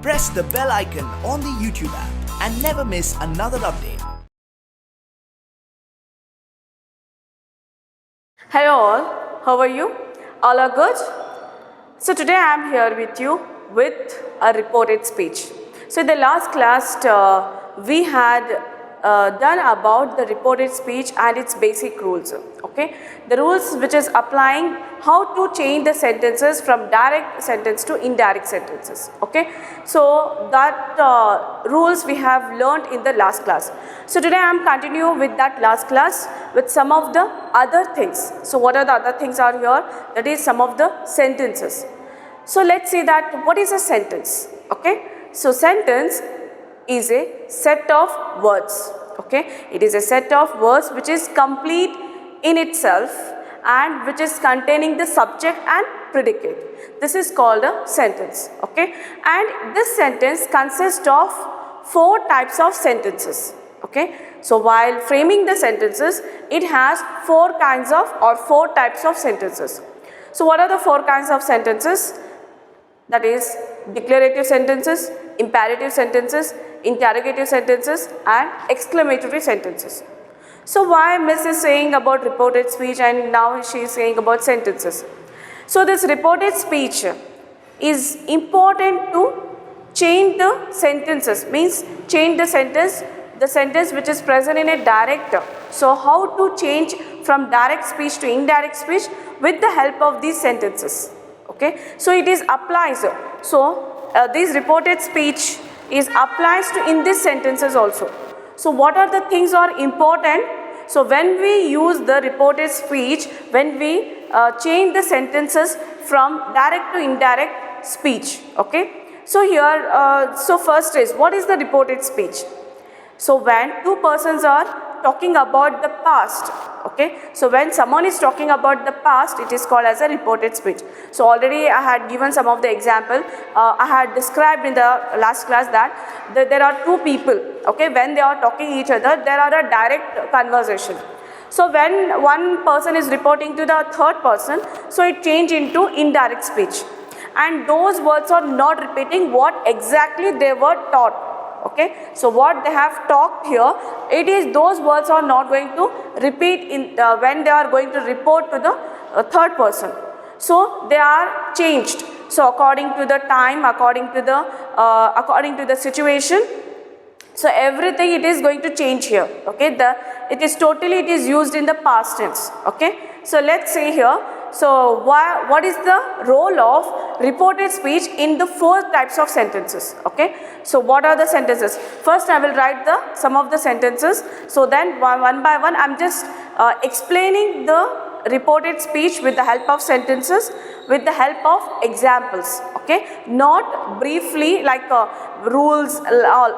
press the bell icon on the YouTube app and never miss another update. Hello all, how are you? All are good? So today I am here with you with a reported speech. So in the last class we had done about the reported speech and its basic rules. Okay, the rules which is applying how to change the sentences from direct sentence to indirect sentences. Okay, so that rules we have learned in the last class. So today I am continuing with that last class with some of the other things. So what are the other things are here? That is some of the sentences. So let's see that what is a sentence. Okay, so sentence is a set of words. Okay, it is a set of words which is complete in itself and which is containing the subject and predicate. This is called a sentence. Okay, and this sentence consists of 4 types of sentences. Okay, so while framing the sentences, it has 4 kinds of or 4 types of sentences. So what are the 4 kinds of sentences? That is declarative sentences, imperative sentences, interrogative sentences and exclamatory sentences. So why Miss is saying about reported speech and now she is saying about sentences? So this reported speech is important to change the sentences, means change the sentence which is present in a direct. So how to change from direct speech to indirect speech with the help of these sentences. Okay, so it is applies. So this reported speech is applies to in these sentences also. So what are the things are important? So when we use the reported speech, when we change the sentences from direct to indirect speech. Okay, so here so first is what is the reported speech? So when 2 persons are talking about the past, okay, so when someone is talking about the past, it is called as a reported speech. So already I had given some of the example. I had described in the last class that there are 2 people, okay, when they are talking each other, there are a direct conversation. So when one person is reporting to the third person, so it change into indirect speech, and those words are not repeating what exactly they were taught. Okay, so what they have talked here, it is those words are not going to repeat in when they are going to report to the third person. So they are changed. So according to the time, according to the situation. So everything it is going to change here. Okay, it is used in the past tense. Okay, so let's see here. So what is the role of reported speech in the 4 types of sentences? Okay, so what are the sentences? First I will write some of the sentences. So then one by one I am just explaining the reported speech with the help of sentences, with the help of examples. Okay, not briefly like rules,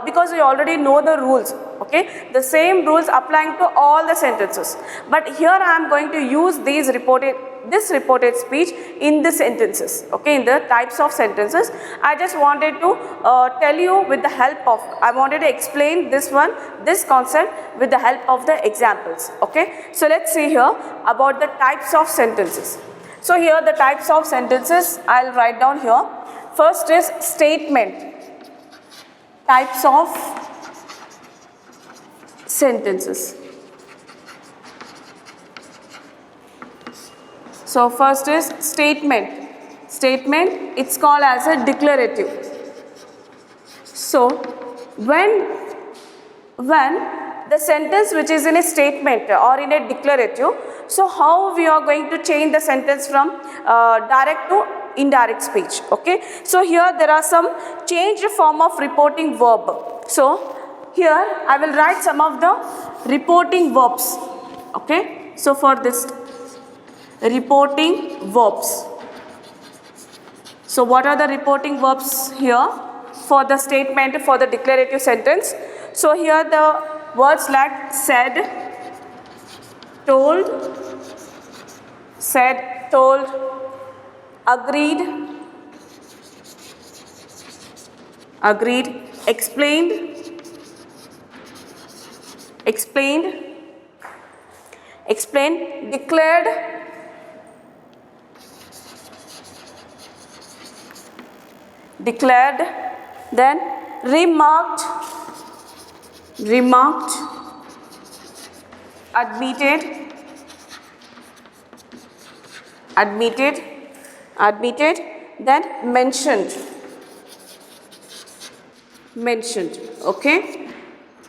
because you already know the rules. Okay, the same rules applying to all the sentences, but here I am going to use this reported speech in the sentences. Okay, in the types of sentences. I just wanted to tell you with the help of, I wanted to explain this concept with the help of the examples. Okay, so let's see here about the types of sentences. So here the types of sentences I will write down here. First is statement. Types of sentences. So first is statement. Statement, it's called as a declarative. So when the sentence which is in a statement or in a declarative, so how we are going to change the sentence from direct to indirect speech? Okay, so here there are some changed form of reporting verb. So here I will write some of the reporting verbs. Okay, so for this reporting verbs. So what are the reporting verbs here for the statement, for the declarative sentence? So here the words like said, told, agreed, explained, declared, Then remarked, remarked, admitted, admitted, admitted, then mentioned, mentioned. Okay.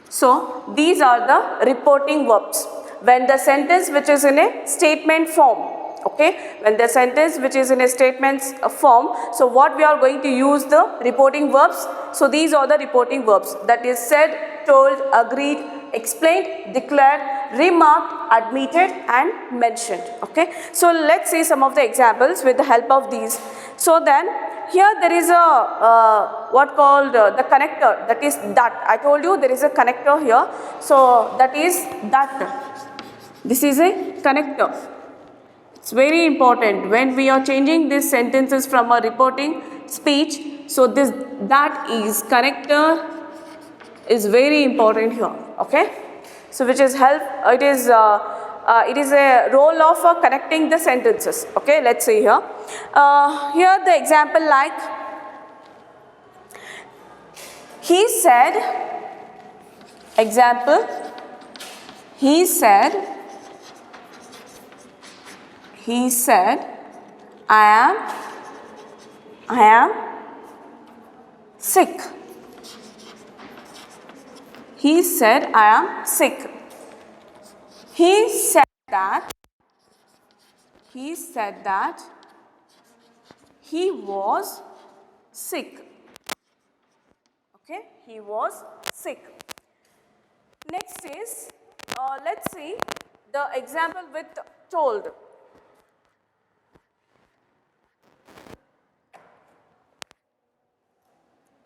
So these are the reporting verbs. When the sentence which is in a statement form, okay, when the sentence which is in a statement form, so what we are going to use the reporting verbs. So these are the reporting verbs, that is said, told, agreed, explained, declared, remarked, admitted and mentioned. Okay. So let's see some of the examples with the help of these. So then here there is a what called the connector, that is that. I told you there is a connector here. So that is that. This is a connector. It's very important when we are changing these sentences from a reporting speech. So this that is connector is very important here. Okay. So which is help. It is a role of connecting the sentences. Okay. Let's see here. Here the example like he said. Example. He said. He said, I am sick. He said, I am sick. He said that he was sick. Okay, he was sick. Next is, let's see the example with told.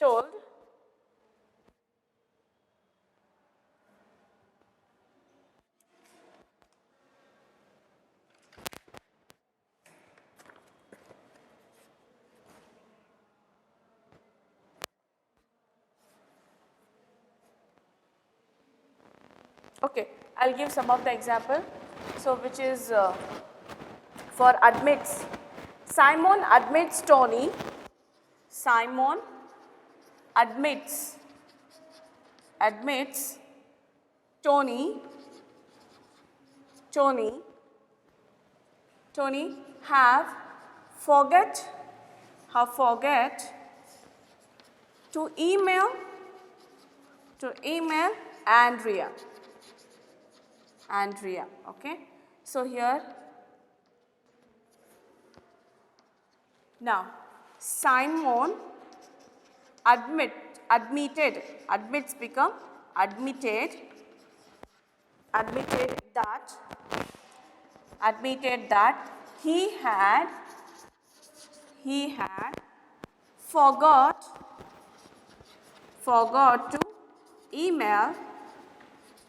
Told. Okay, I'll give some of the example. So which is for admits. Simon admits Tony. Simon admits Tony have forget to email Andrea. Okay. So here now Simon admitted become admitted that he had forgot to email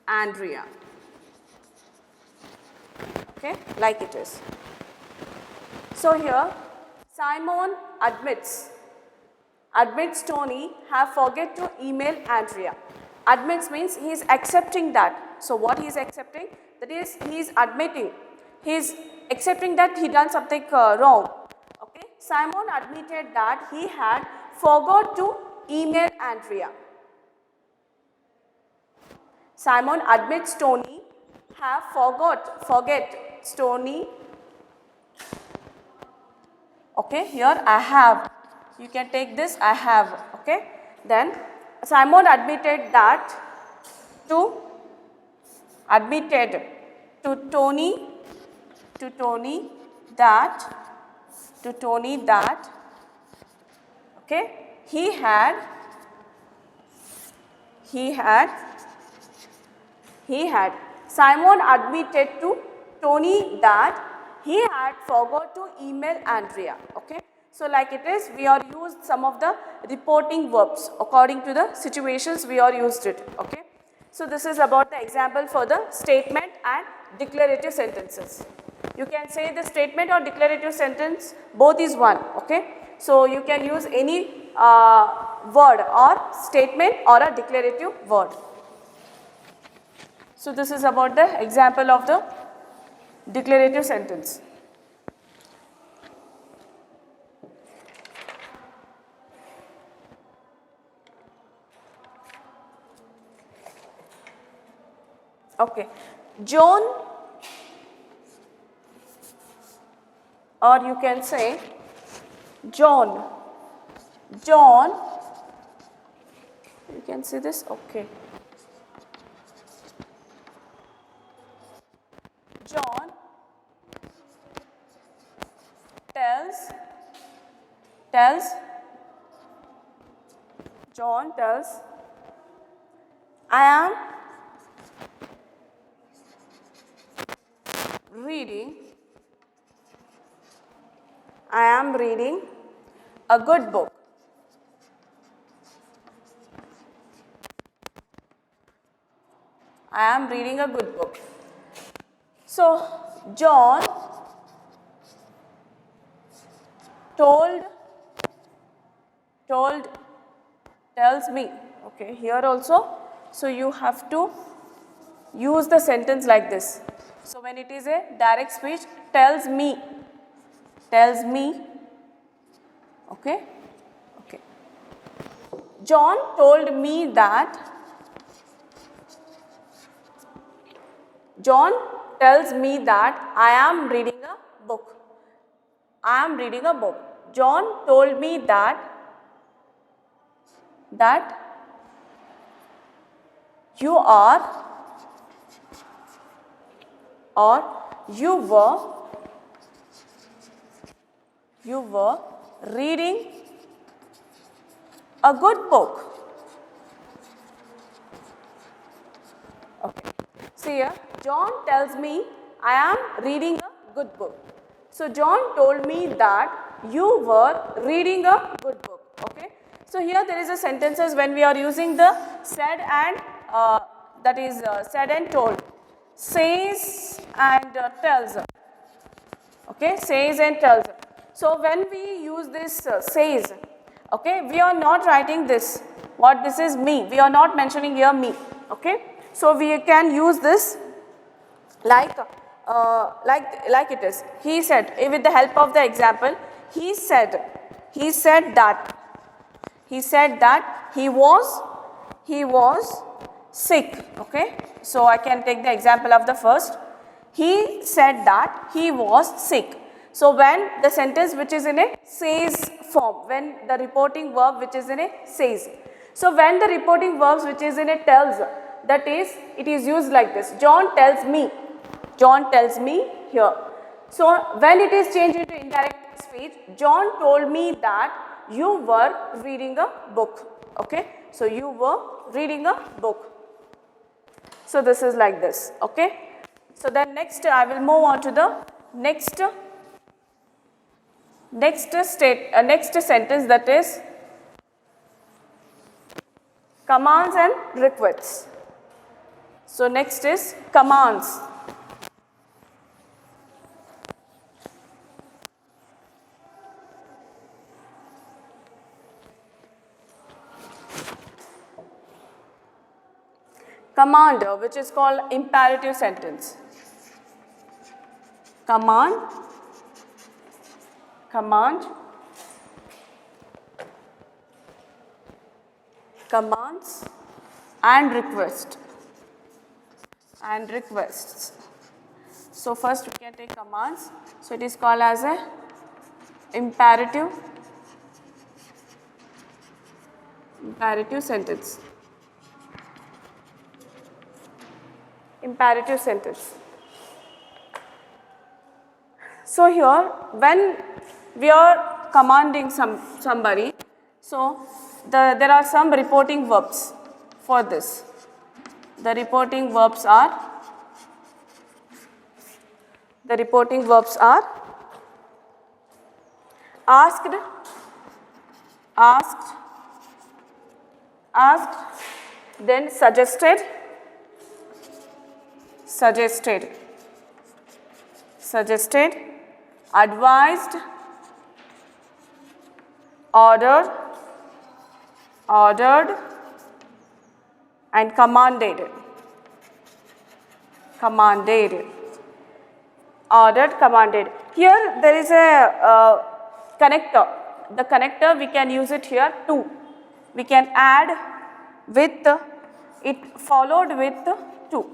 Andrea. Okay, like it is. So here Simon admits Tony have forget to email Andrea. Admits means he is accepting that. So what he is accepting? That is, he is admitting. He is accepting that he done something wrong. Okay. Simon admitted that he had forgot to email Andrea. Simon admits Tony have forget Tony. Okay, here I have. You can take this, I have. Okay. Then Simon admitted to Tony that okay, he had Simon admitted to Tony that he had forgot to email Andrea. Okay. So like it is, we are used some of the reporting verbs according to the situations we are used it. Okay. So this is about the example for the statement and declarative sentences. You can say the statement or declarative sentence, both is one. Okay. So you can use any word or statement or a declarative word. So this is about the example of the declarative sentence. Okay. John, or you can say John. John, you can see this, okay. John John tells, I am reading a good book. I am reading a good book. So, John tells me, okay, here also, so you have to use the sentence like this. So, when it is a direct speech, tells me, okay, okay. John told me that, John tells me that I am reading a book. I am reading a book. John told me that you are, or you were reading a good book. Okay. See here, John tells me I am reading a good book. So, John told me that you were reading a good book. Okay. So, here there is a sentences when we are using the said and said and told. Says and tells. Okay, says and tells. So, when we use this says, okay, we are not writing this. What this is me. We are not mentioning here me. Okay. So, we can use this like it is. He said, with the help of the example, he said that he was sick. Okay. So, I can take the example of the first. He said that he was sick. So, when the sentence which is in a says form, when the reporting verb which is in a says. So, when the reporting verbs which is in a tells, that is, it is used like this. John tells me here. So, when it is changed into indirect speech, John told me that you were reading a book. Okay. So, you were reading a book. So, this is like this. Okay. So, then next I will move on to the next sentence, that is commands and requests. So, next is commands. Command, which is called imperative sentence. Commands and requests. So, first we can take commands. So, it is called as a imperative sentence. Imperative sentence. So, here when we are commanding somebody, so there are some reporting verbs for this. The reporting verbs are asked, then suggested, advised, ordered, and commanded. Ordered, commanded. Here there is a connector. The connector we can use it here to. We can add with it followed with to.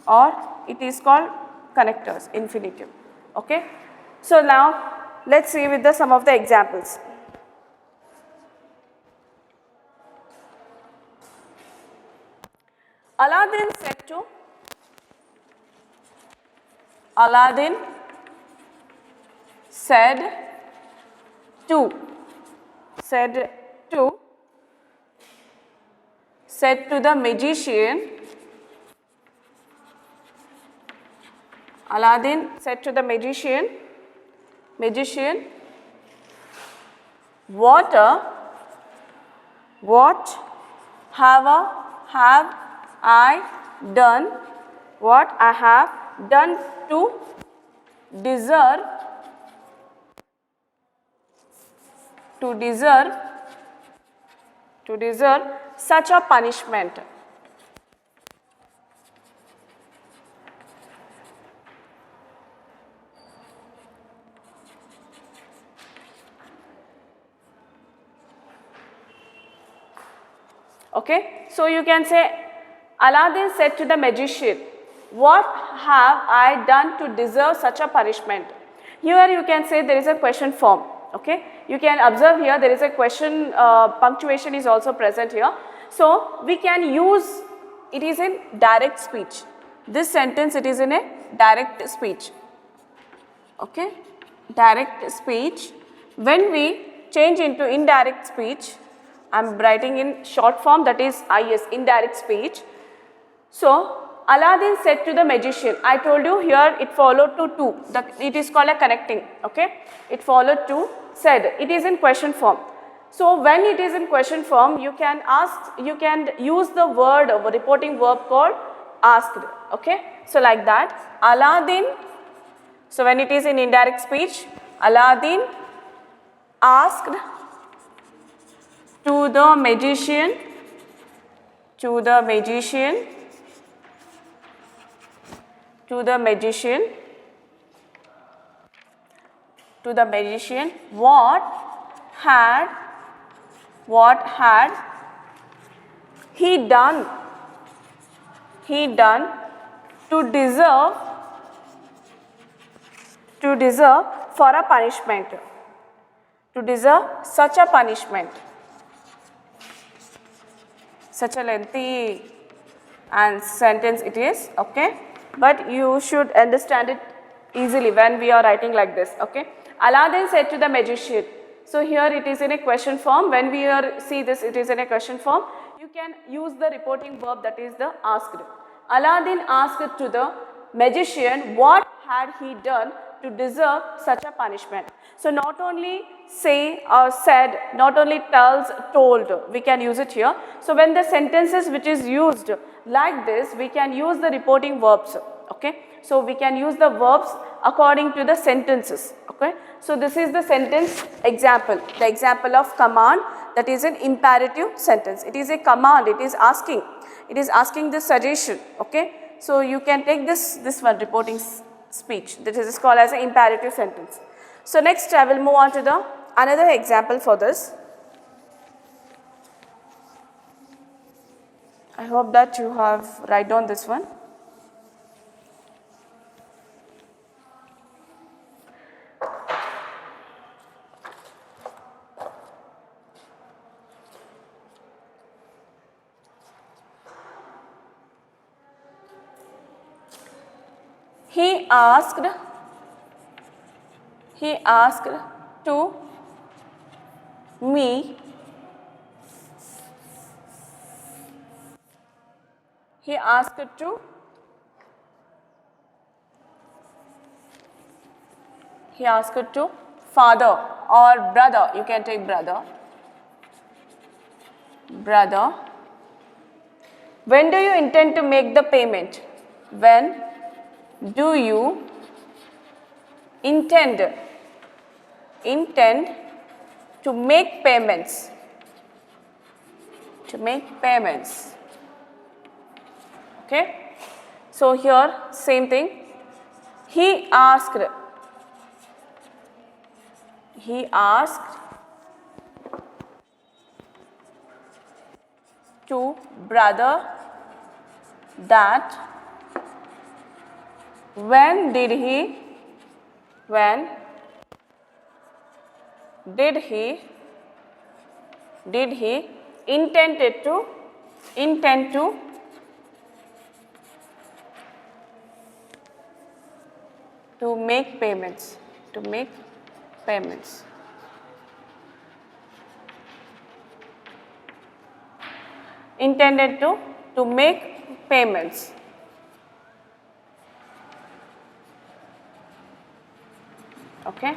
or it is called connectors, infinitive. Okay. So now let's see with some of the examples. Aladdin said to Aladdin said to said to said to the magician. Aladdin said to the magician, what have I done? What I have done to deserve such a punishment? Okay, so you can say Aladdin said to the magician, what have I done to deserve such a punishment? Here you can say there is a question form. Okay, you can observe here there is a question, punctuation is also present here. So we can use, it is in direct speech. This sentence, it is in a direct speech. Okay, direct speech. When we change into indirect speech, I am writing in short form, that is IS, indirect speech. So Aladdin said to the magician, I told you here it followed to, it is called a connecting. Okay, it followed to, said, it is in question form. So when it is in question form, you can use the word of a reporting verb called asked. Okay, so like that, Aladdin. So when it is in indirect speech, Aladdin asked to the magician, what had he done to deserve for a punishment, to deserve such a punishment. Such a lengthy and sentence it is, okay, but you should understand it easily when we are writing like this. Okay, Aladdin said to the magician. So here it is in a question form. When we see this, it is in a question form. You can use the reporting verb, that is the asked. Aladdin asked to the magician, what had he done to deserve such a punishment? So not only say or said, not only tells, told, we can use it here. So when the sentences which is used like this, we can use the reporting verbs. Okay, so we can use the verbs according to the sentences. Okay, so this is the sentence example, the example of command, that is an imperative sentence. It is a command, it is asking the suggestion. Okay, so you can take this one, reporting speech, that is called as an imperative sentence. So next I will move on to the another example for this. I hope that you have write down this one. He asked to me, father or brother, you can take brother, when do you intend to make the payment? When do you intend to make payments? Okay, so here same thing. He asked to brother that When did he intend to make payments, intended to make payments. Okay,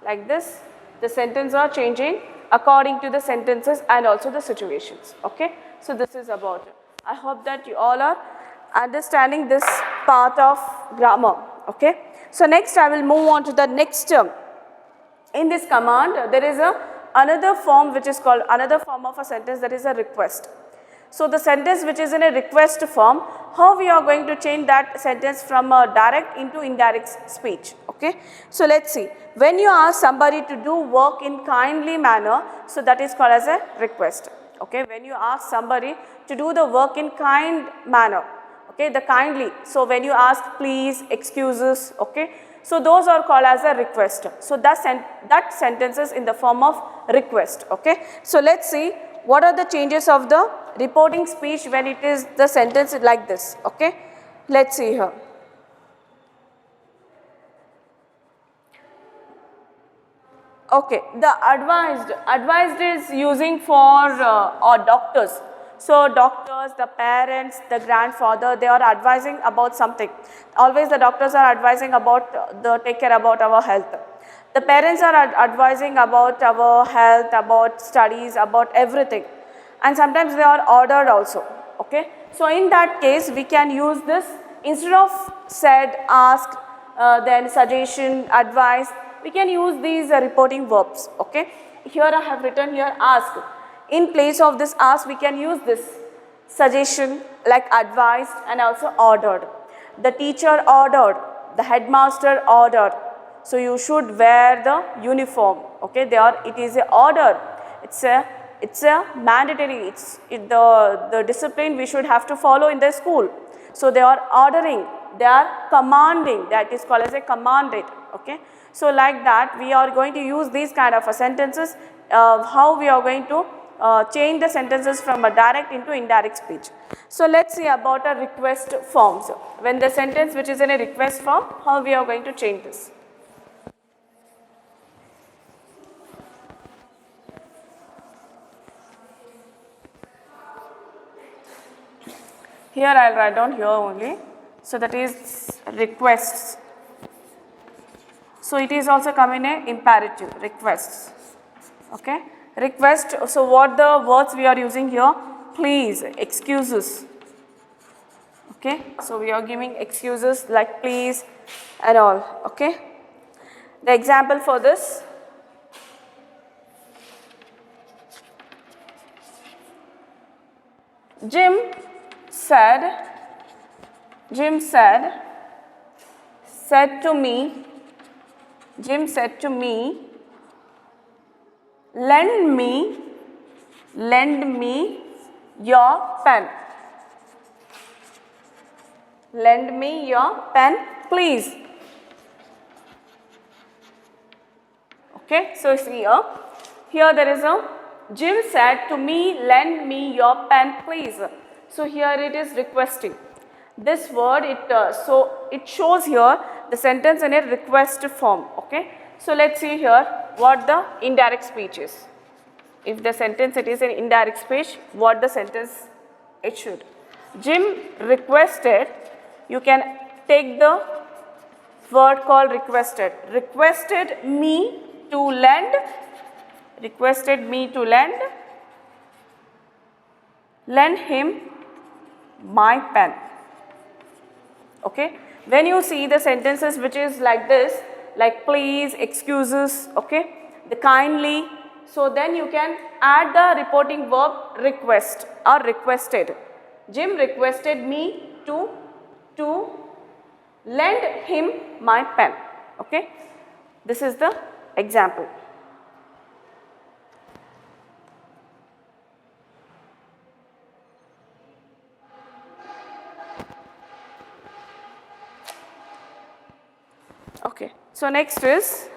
like this the sentences are changing according to the sentences and also the situations. Okay, so this is about it. I hope that you all are understanding this part of grammar. Okay, so next I will move on to the next term. In this command there is another form which is called another form of a sentence, that is a request. So the sentence which is in a request form, how we are going to change that sentence from a direct into indirect speech. Okay, so let's see. When you ask somebody to do work in kindly manner, so that is called as a request. Okay, when you ask somebody to do the work in kind manner, okay, the kindly. So when you ask please, excuses, okay, so those are called as a request. So that sentence is in the form of request. Okay, so let's see what are the changes of the reporting speech when it is the sentence like this. Okay, let's see here. Okay, the advised is using for our doctors. So doctors, the parents, the grandfather, they are advising about something. Always the doctors are advising about take care about our health. The parents are advising about our health, about studies, about everything. And sometimes they are ordered also. Okay, so in that case we can use this instead of said, asked, then suggestion, advice. We can use these reporting verbs. Okay, here I have written here ask. In place of this ask we can use this suggestion like advised and also ordered. The teacher ordered, the headmaster ordered, so you should wear the uniform. Okay, it is a order, it's a mandatory, the discipline we should have to follow in the school. So they are ordering, they are commanding, that is called as a commanded. Okay, so like that we are going to use these kind of sentences, how we are going to change the sentences from a direct into indirect speech. So let's see about a request forms. When the sentence which is in a request form, how we are going to change this. Here I will write down here only. So that is requests. So it is also coming in a imperative, requests. Okay, request. So what the words we are using here? Please, excuses. Okay, so we are giving excuses like please and all. Okay, the example for this. Jim said to me, lend me your pen. Lend me your pen, please. Okay, so see here there is a Jim said to me, lend me your pen, please. So here it is requesting. This word it shows here the sentence in a request form. Okay, so let's see here what the indirect speech is. If the sentence it is an indirect speech, what the sentence it should. Jim requested, you can take the word called requested. Requested me to lend him my pen. Okay, when you see the sentences which is like this, like please, excuses, okay, the kindly, so then you can add the reporting verb request or requested. Jim requested me to lend him my pen. Okay, this is the example. Okay. So next is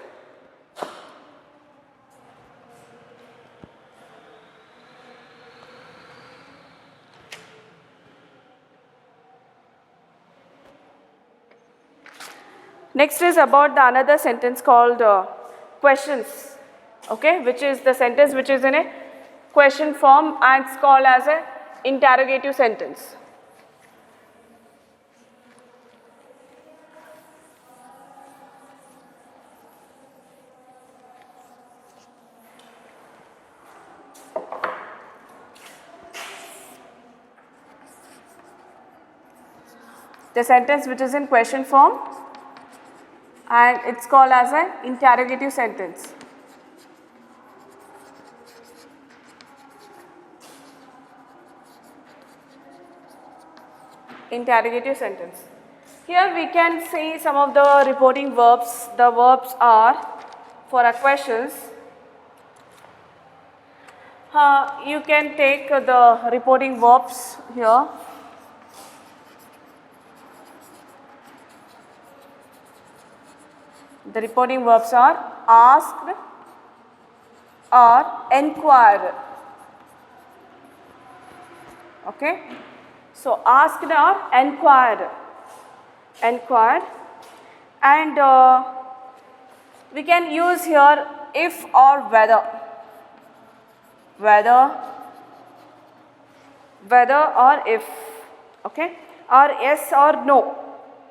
about the another sentence called questions, okay, which is the sentence which is in a question form and it's called as a interrogative sentence. The sentence which is in question form and it's called as an interrogative sentence. Interrogative sentence. Here we can see some of the reporting verbs. The verbs are for our questions. You can take the reporting verbs here. The reporting verbs are asked or enquired. Okay. So asked or enquired. Enquired. And we can use here if or whether. Whether or if. Okay. Or yes or no.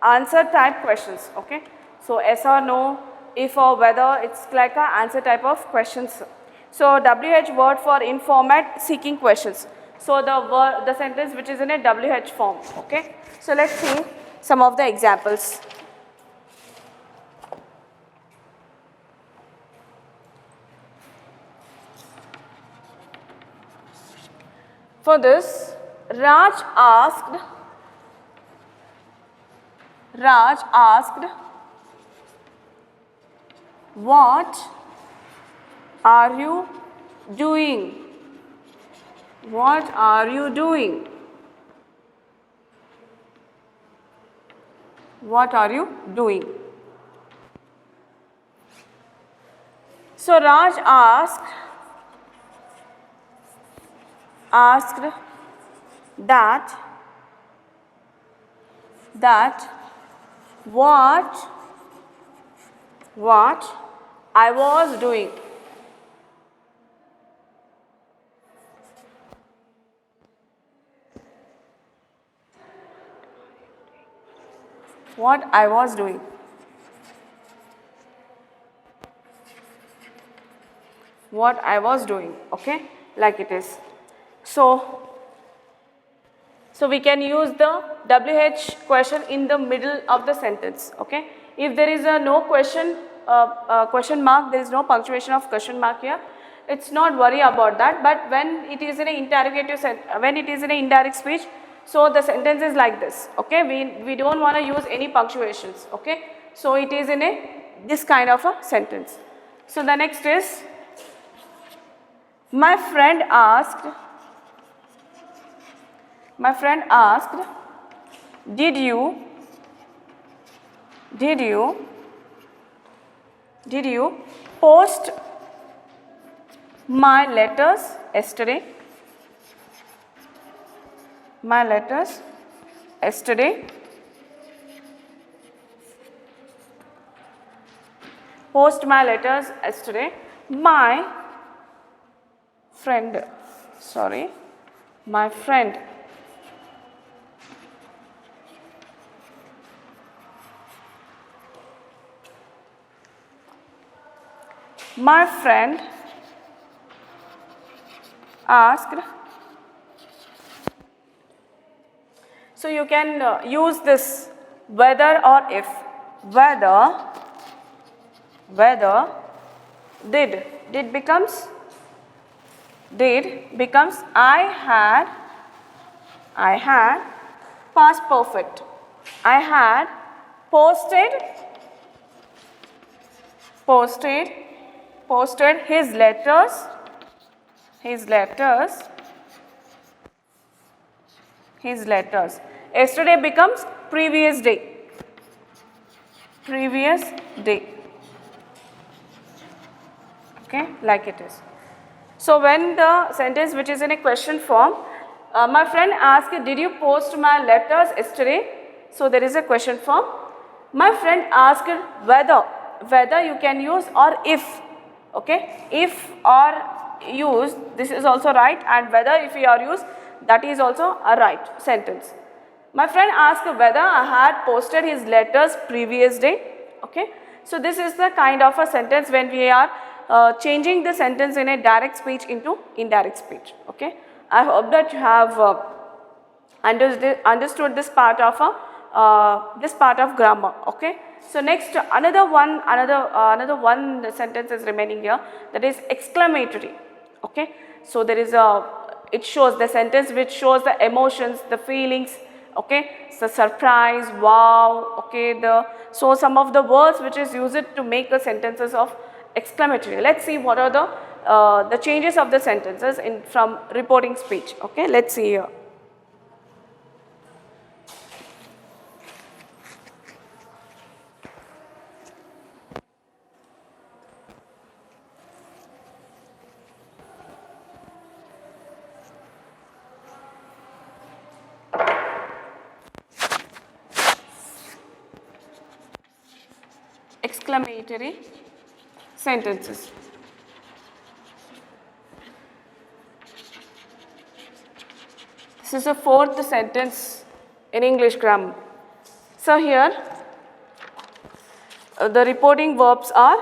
Answer type questions. Okay. So yes or no, if or whether, it's like a answer type of questions. So WH word for in format seeking questions. So the sentence which is in a WH form. Okay. So let's see some of the examples. For this, Raj asked, what are you doing? What are you doing? What are you doing? So Raj asked that what I was doing. What I was doing. What I was doing, okay, like it is. So we can use the WH question in the middle of the sentence, okay. If there is a no question, question mark, there is no punctuation of question mark here, it's not worry about that. But when it is in an interrogative when it is in an indirect speech, so the sentence is like this, okay. We don't want to use any punctuations, okay. So it is in this kind of a sentence. So the next is, my friend asked, did you post my letters yesterday? My letters yesterday. Post my letters yesterday. My friend asked. So you can use this whether or if. Whether did becomes I had past perfect. I had posted his letters Yesterday becomes previous day. previous day. Okay, like it is. So when the sentence which is in a question form, my friend asked, did you post my letters yesterday? So there is a question form. My friend asked whether you can use or if. Okay, if or use, this is also right, and whether if you are used, that is also a right sentence. My friend asked whether I had posted his letters previous day. Okay, so this is the kind of a sentence when we are changing the sentence in a direct speech into indirect speech. Okay, I hope that you have understood this part of grammar. Okay, so next another one sentence is remaining here, that is exclamatory. Okay, so there is it shows the sentence which shows the emotions, the feelings. Okay, so surprise, wow. Okay, so some of the words which is used to make the sentences of exclamatory. Let's see what are the changes of the sentences from reporting speech. Okay, let's see here. Exclamatory sentences. This is the fourth sentence in English grammar. So here the reporting verbs are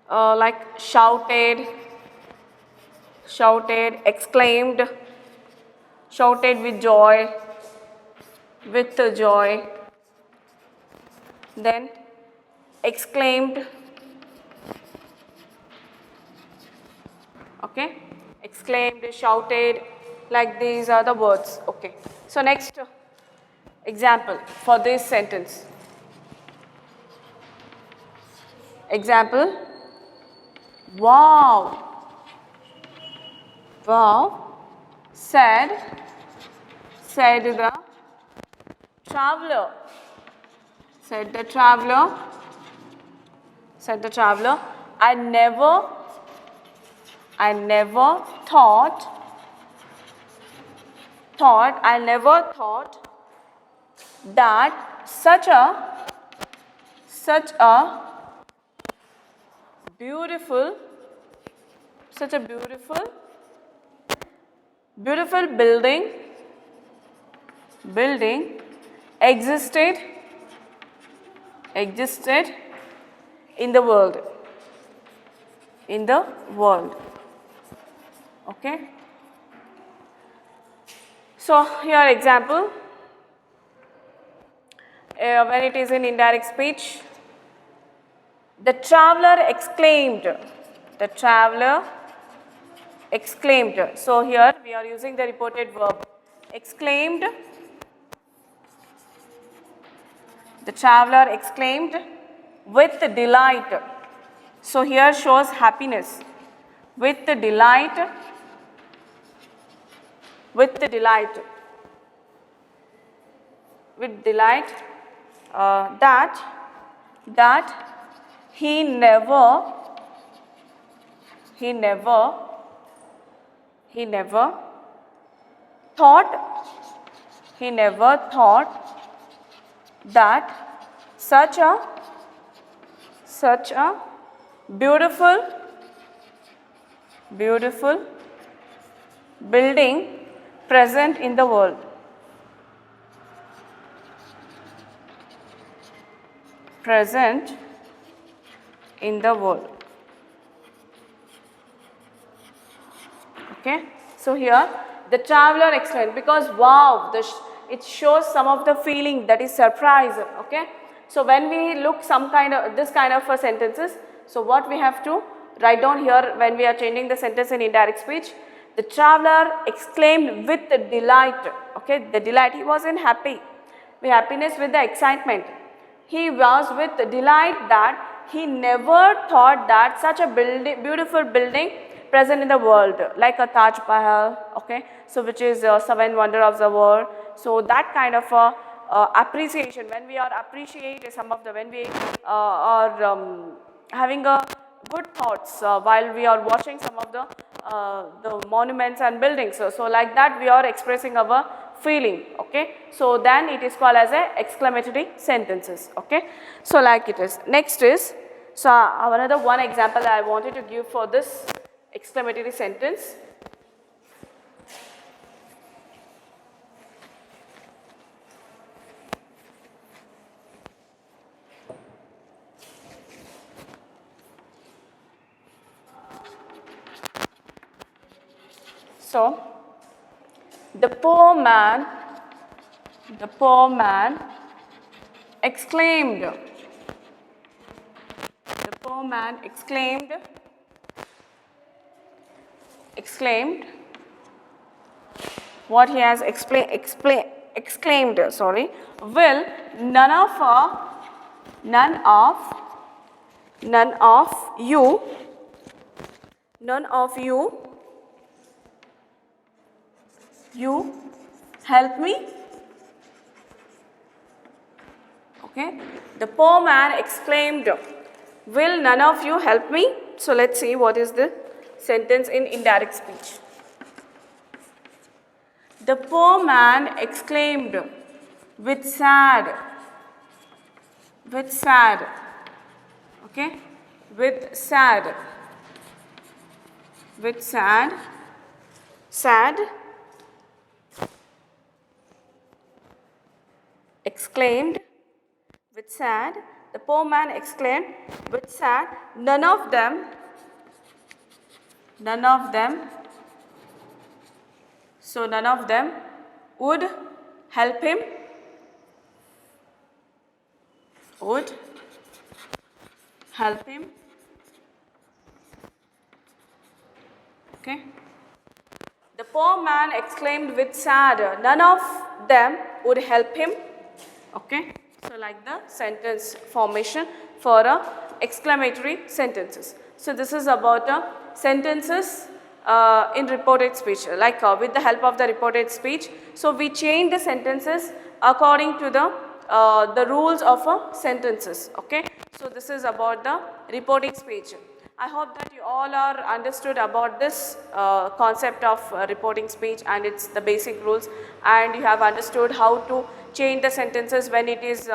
like shouted, exclaimed, shouted with joy, then exclaimed, okay, exclaimed, shouted, like these are the words. Okay, so next example for this sentence. Example, wow, said the traveler, I never thought that such a beautiful building existed in the world. Okay, so here example, when it is in indirect speech, the traveler exclaimed. So here we are using the reported verb exclaimed. The traveler exclaimed with delight. So here shows happiness. With delight. That he never thought that such a beautiful building present in the world. Okay, so here the traveler exclaimed, because wow, it shows some of the feeling, that is surprise. Okay, so when we look this kind of sentences, so what we have to write down here when we are changing the sentence in indirect speech, the traveler exclaimed with delight. Okay, the delight, he was with happiness, with the excitement. He was with delight that he never thought that such a beautiful building present in the world, like a Taj Mahal, okay, so which is seven wonder of the world. So that kind of appreciation, when we are appreciating some of the, when we are having a good thoughts while we are watching some of the monuments and buildings, so like that we are expressing our feeling, okay. So then it is called as a exclamatory sentences, okay. So like it is. Next is, so another one example I wanted to give for this exclamatory sentence. So the poor man exclaimed. The poor man exclaimed, what he has exclaimed, sorry, will none of you help me? Okay, the poor man exclaimed, will none of you help me? So let's see what is the sentence in indirect speech. The poor man exclaimed with sad, okay, with sad, exclaimed with sad, the poor man exclaimed with sad, none of them, so none of them would help him, okay. The poor man exclaimed with sad, none of them would help him, okay. So like the sentence formation for exclamatory sentences. So this is about sentences in reported speech, like with the help of the reported speech. So we change the sentences according to the rules of sentences, okay. So this is about the reporting speech. I hope that you all are understood about this concept of reporting speech and its the basic rules, and you have understood how to change the sentences when it is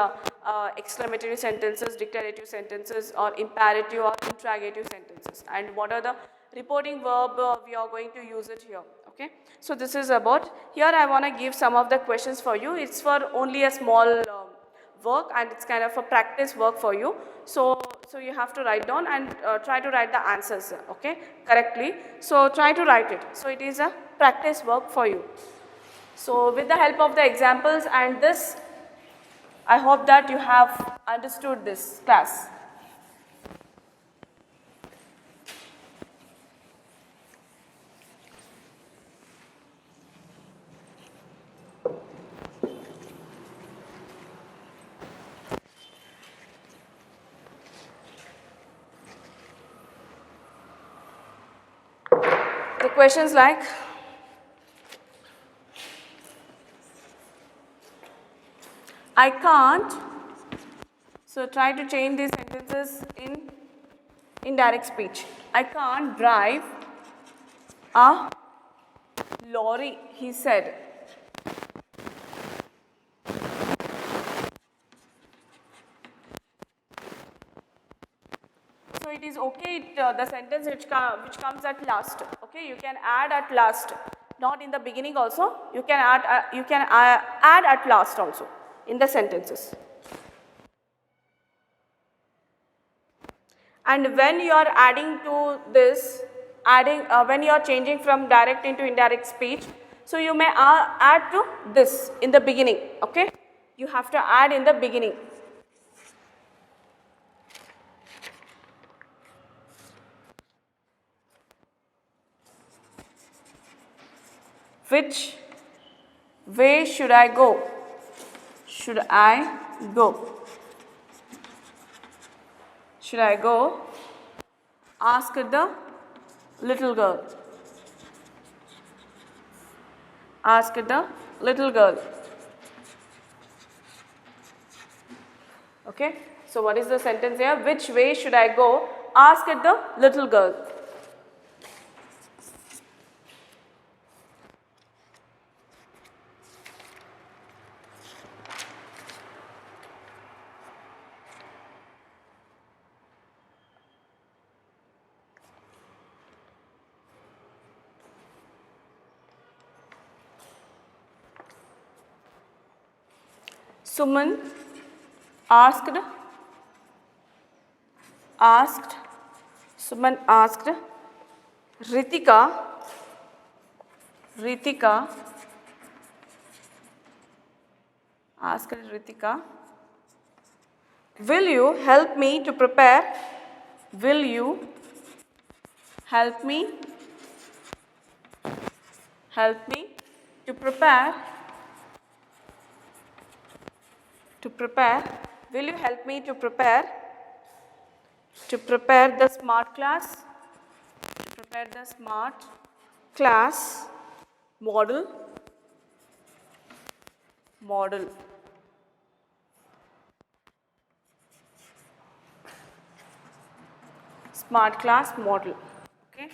exclamatory sentences, declarative sentences, or imperative or interrogative sentences, and what are the reporting verb we are going to use it here, okay. So this is about, here I want to give some of the questions for you. It's for only a small work, and it's kind of a practice work for you. So you have to write down and try to write the answers, okay, correctly. So try to write it. So it is a practice work for you. So with the help of the examples and this, I hope that you have understood this class. The questions like, I can't, so try to change these sentences in indirect speech. I can't drive a lorry, he said. So it is okay, the sentence which comes at last, okay, you can add at last, not in the beginning also, you can add at last also in the sentences. And when you are adding to this, when you are changing from direct into indirect speech, so you may add to this in the beginning, okay, you have to add in the beginning. Which way should I go? Should I go? should I go? Asked the little girl. Asked the little girl. Okay. So what is the sentence here? Which way should I go? Asked the little girl. Suman asked, Suman asked Ritika asked Ritika, will you help me to prepare? Will you help me to prepare? Will you help me to prepare the smart class? To prepare the smart class model. Smart class model. Okay.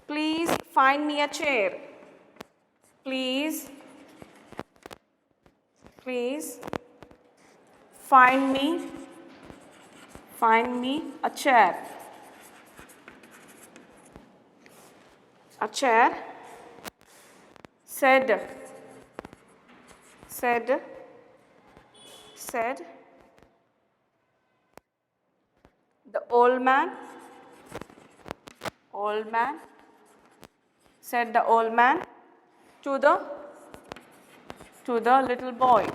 Please find me a chair. Please find me a chair. Said the old man. Said the old man to the little boy.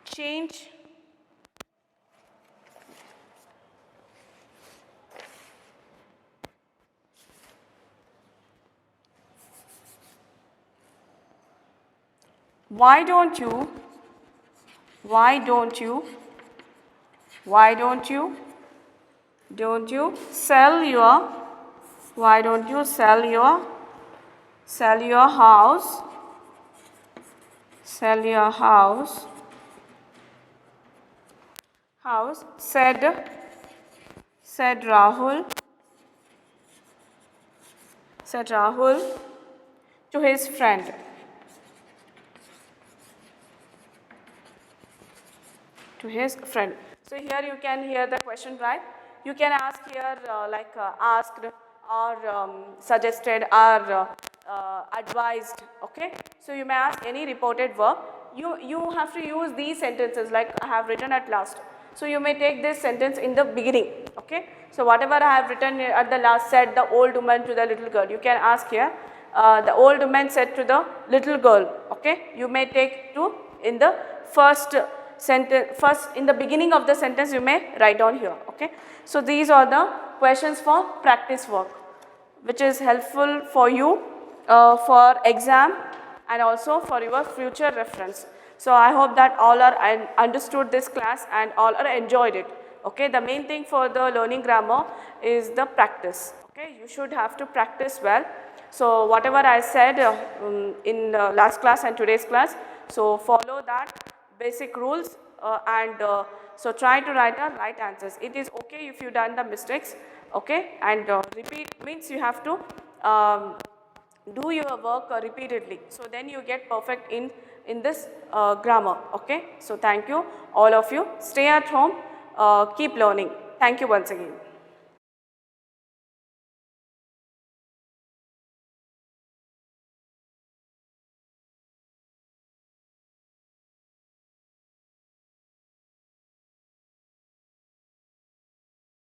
Change Why don't you sell your house? Said Rahul to his friend. So here you can hear the question, right? You can ask here asked or suggested or advised. Okay. So you may ask any reported verb. You have to use these sentences like I have written at last. So you may take this sentence in the beginning. Okay. So whatever I have written at the last, said the old woman to the little girl. You can ask here the old woman said to the little girl. Okay. You may take to in the first in the beginning of the sentence you may write down here. Okay. So these are the questions for practice work, which is helpful for you for exam and also for your future reference. So I hope that all are understood this class and all are enjoyed it. Okay. The main thing for the learning grammar is the practice. Okay. You should have to practice well. So whatever I said in last class and today's class, so follow that basic rules so try to write the right answers. It is okay if you done the mistakes. Okay. And repeat means you have to do your work repeatedly. So then you get perfect in this grammar. Okay. So thank you all of you. Stay at home. Keep learning. Thank you once again.